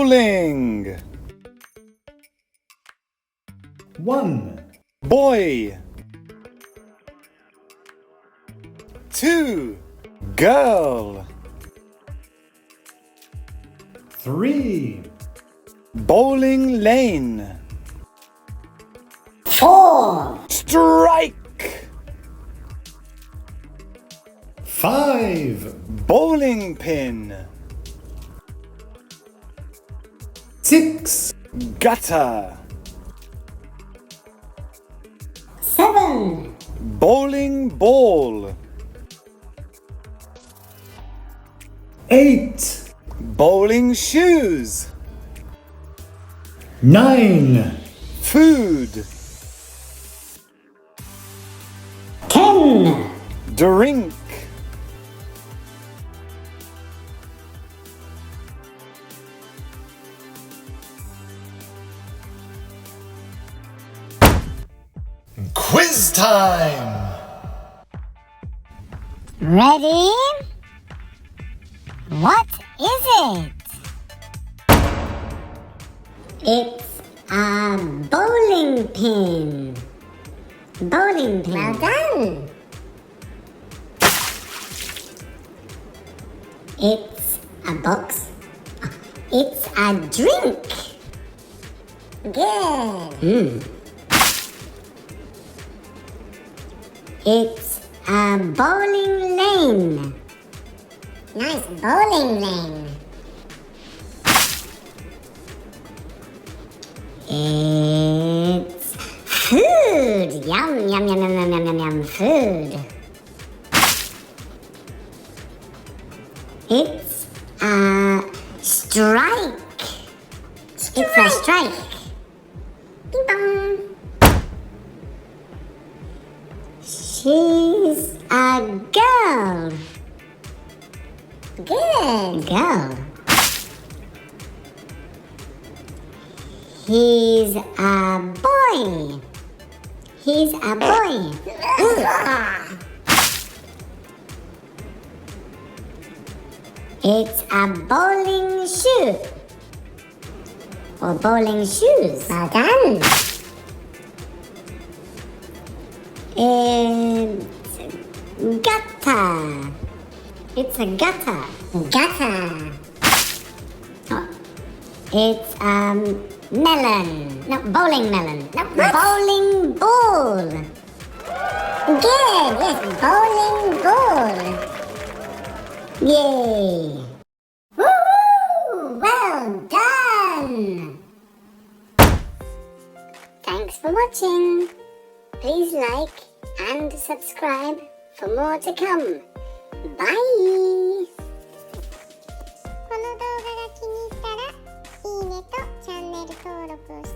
Bowling. 1, Boy. 2. Girl. 3, Bowling lane. 4, Strike. 5, Bowling pin. 6, Gutter. 7, Bowling ball. 8, Bowling shoes. 9, Food. 10, Drink. Quiz time! Ready? What is it? It's a bowling pin. Bowling pin. Well done. It's a box. It's a drink. Good. It's a bowling lane. Nice bowling lane. It's food. Yum, yum, yum, yum, yum, yum, yum, yum, food. It's a strike. It's a strike. Bing bong. She's a girl. Good. Girl. He's a boy. He's a boy. It's a bowling shoe. Or bowling shoes. Well done. It's gutter. It's a gutter. Gutter. Oh, it's melon. No, bowling melon. No, bowling ball. Good. Yes, bowling ball. Yay. Woo! Well done. Thanks for watching. Please like and subscribe for more to come. Bye! この動画が気に入ったらいいねとチャンネル登録をして